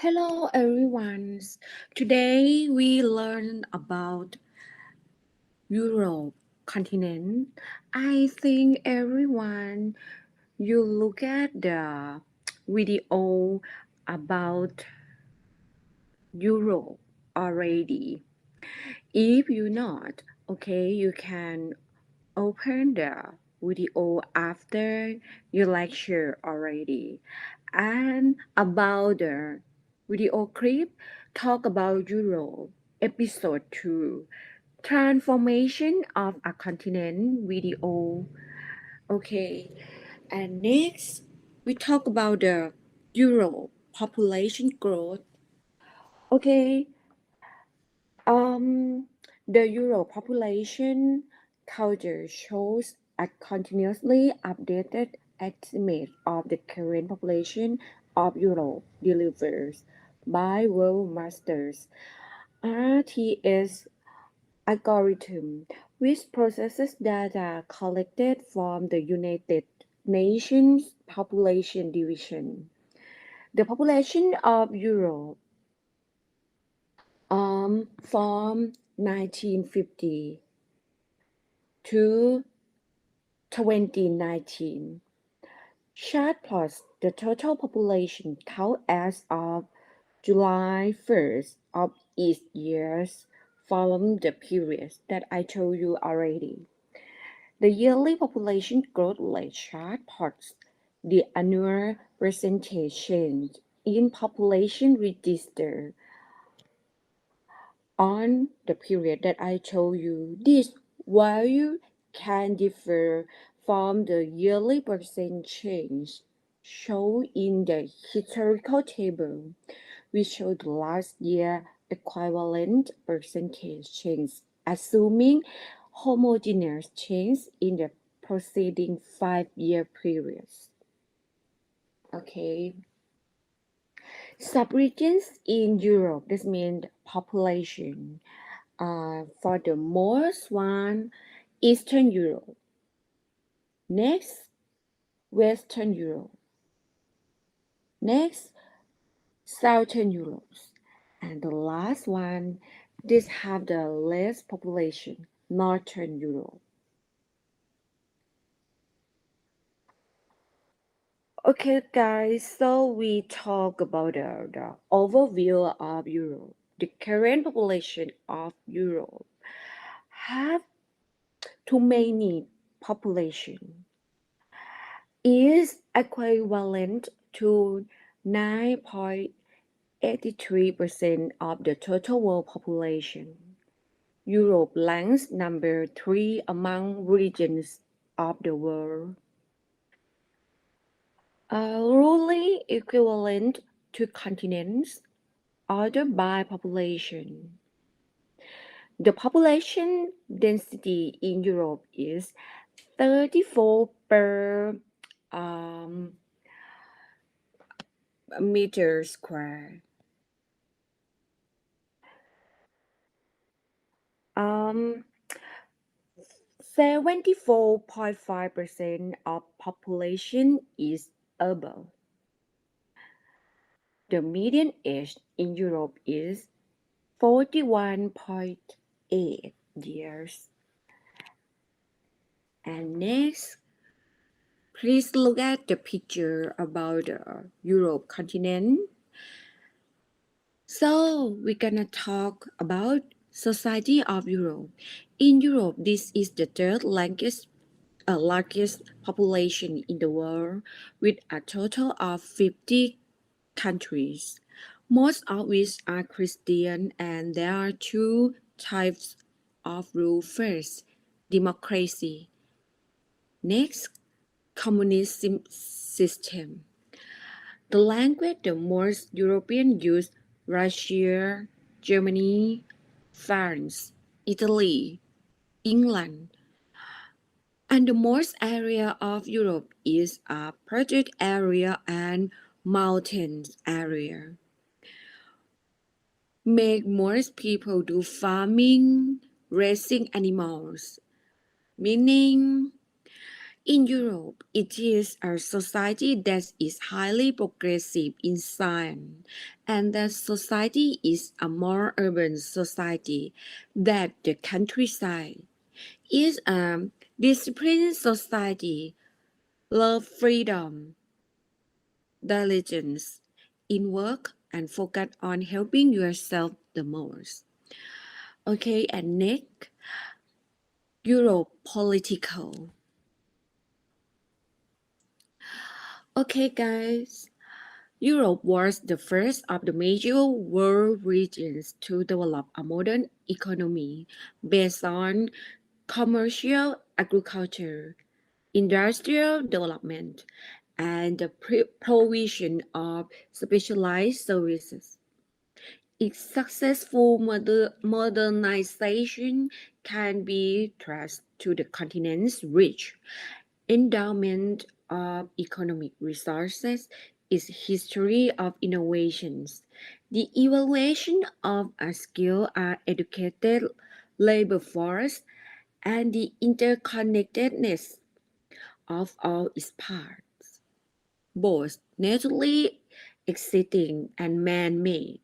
Hello everyone. Today we learn about Europe continent. I think everyone you look at the video about Europe already. If you not, okay, you can open the video after your lecture already. And about the video clip, talk about Europe, episode 2, transformation of a continent video. Okay, and next we talk about the Europe population growth. Okay, Um, the Euro population culture shows a continuously updated estimate of the current population of Europe delivered by World Masters RTS algorithm, which processes data collected from the United Nations Population Division. The population of Europe from 1950 to 2019 chart plots the total population count as of July 1st of each year from the periods that I told you already. The yearly population growth rate chart plots the annual percentage change in population register on the period that I told you. This value can differ from the yearly percent change shown in the historical table. We show the last year equivalent percentage change, assuming homogeneous change in the preceding 5-year periods. Okay. Subregions in Europe, this means population. For the most one, Eastern Europe. Next, Western Europe. Next, Southern Europe. And the last one, this have the less population, Northern Europe. Okay, guys, so we talk about the overview of Europe. The current population of Europe have too many population is equivalent to 9.83% of the total world population. Europe ranks number 3 among regions of the world, roughly equivalent to continents ordered by population. The population density in Europe is 34 per um, meter square. Um, 74.5% of population is urban. The median age in Europe is 41.8 years. And next, please look at the picture about the Europe continent. So we're gonna talk about society of Europe. In Europe, this is the third largest population in the world, with a total of 50 countries, most of which are Christian, and there are two types of rule. First, democracy. Next, communist system. The language the most European use: Russia, Germany, France, Italy, England. And the most area of Europe is a project area and mountains area. Make most people do farming, raising animals, meaning In Europe, it is a society that is highly progressive in science, and that society is a more urban society than the countryside. Is a disciplined society, love freedom, diligence in work, and focus on helping yourself the most. Okay, and next, Europe political. Okay, guys. Europe was the first of the major world regions to develop a modern economy based on commercial agriculture, industrial development, and the provision of specialized services. Its successful modernization can be traced to the continent's rich endowment of economic resources, its history of innovations, the evaluation of a skilled and educated labor force, and the interconnectedness of all its parts, both naturally existing and man-made,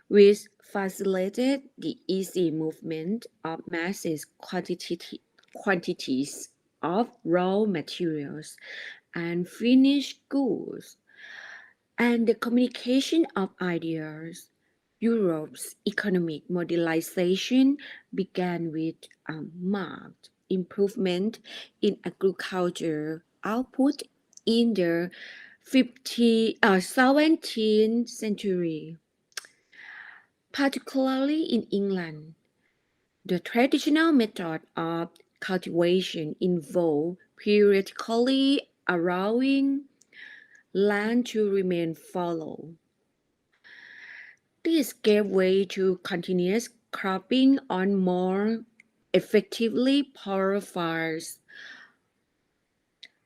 which facilitated the easy movement of massive quantities of raw materials and finished goods, and the communication of ideas. Europe's economic modernization began with a marked improvement in agriculture output in the 17th century, particularly in England. The traditional method of cultivation involved periodically allowing land to remain fallow. This gave way to continuous cropping on more effectively poor fields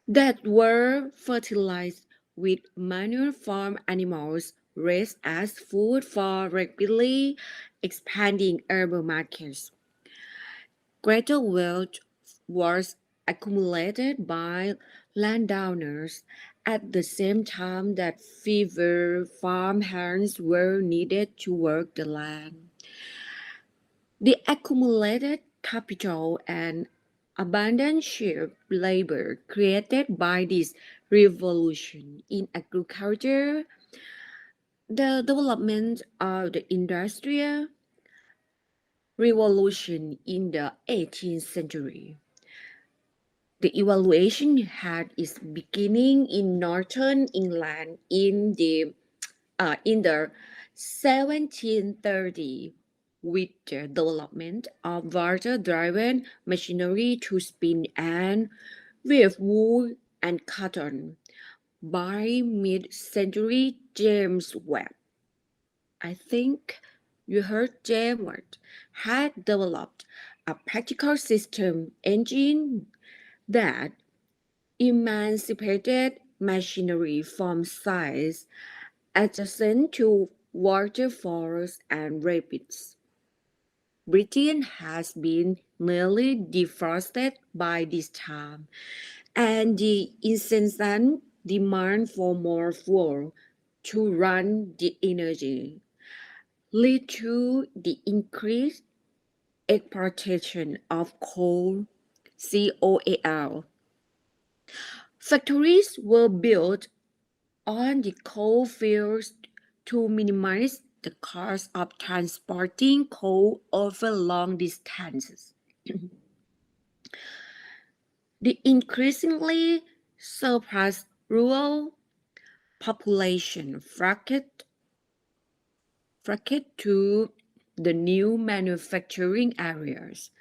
that were fertilized with manure from animals raised as food for rapidly expanding urban markets. Greater wealth was accumulated by landowners at the same time that fewer farm hands were needed to work the land. The accumulated capital and abundant cheap labor created by this revolution in agriculture, the development of the industrial revolution in the 18th century. The evaluation had its beginning in northern England in the 1730s with the development of water-driven machinery to spin and weave wool and cotton. By mid-century, James Webb, I think you heard James Webb, had developed a practical system engine that emancipated machinery from sites adjacent to waterfalls and rapids. Britain has been nearly deforested by this time, and the incessant demand for more fuel to run the energy led to the increased exploitation of coal. Factories were built on the coal fields to minimize the cost of transporting coal over long distances. The increasingly surplus rural population flocked to the new manufacturing areas,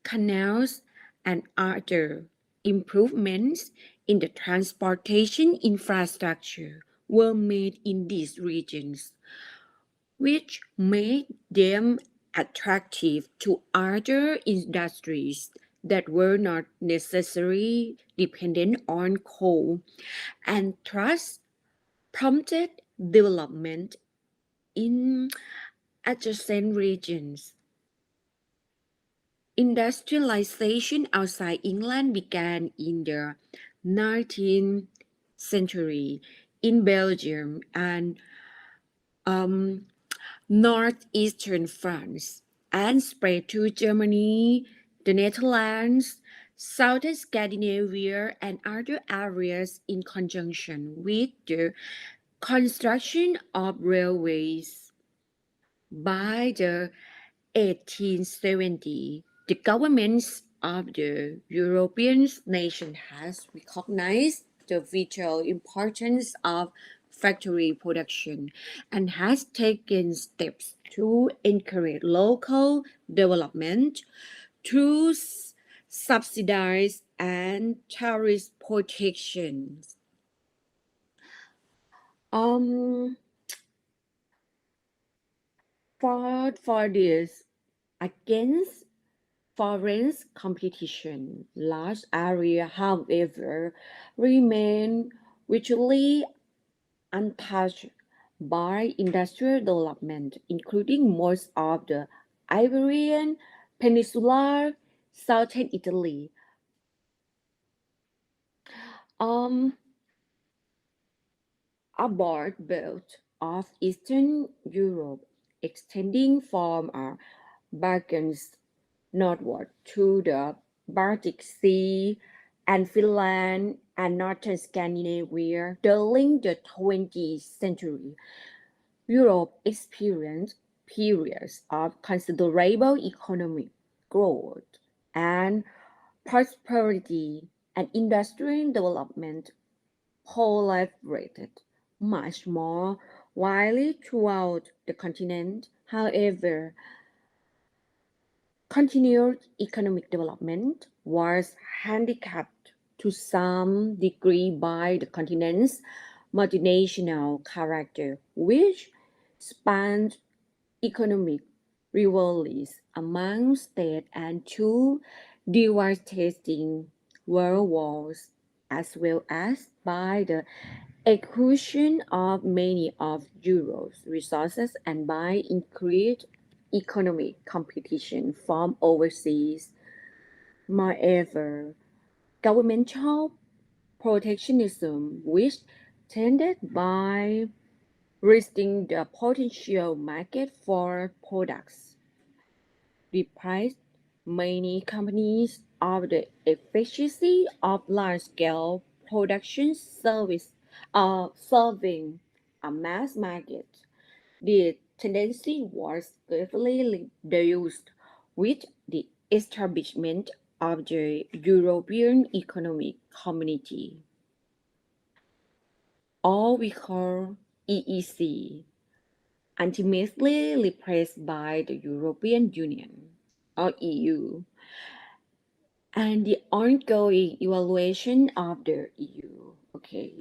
canals, and other improvements in the transportation infrastructure were made in these regions, which made them attractive to other industries that were not necessarily dependent on coal, and thus prompted development in adjacent regions. Industrialization outside England began in the 19th century in Belgium and um, northeastern France and spread to Germany, the Netherlands, southern Scandinavia, and other areas in conjunction with the construction of railways. By the 1870, the governments of the European nation has recognized the vital importance of factory production and has taken steps to encourage local development through subsidized and tariff protections. Um, for this, against foreign competition, large areas, however, remain virtually untouched by industrial development, including most of the Iberian Peninsula, southern Italy. Um, a broad belt of Eastern Europe extending from Balkans northward to the Baltic Sea and Finland and northern Scandinavia. During the 20th century, Europe experienced periods of considerable economic growth and prosperity, and industrial development proliferated much more widely throughout the continent. However, continued economic development was handicapped to some degree by the continent's multinational character, which spanned economic rivalries among states and two devastating world wars, as well as by the exhaustion of many of Europe's resources and by increased economic competition from overseas. Moreover, governmental protectionism, which tended by restricting the potential market for products, deprived many companies of the efficiency of large-scale production service serving a mass market. The tendency was gradually reduced with the establishment of the European Economic Community, or we call EEC, ultimately replaced by the European Union, or EU, and the ongoing evaluation of the EU. Okay.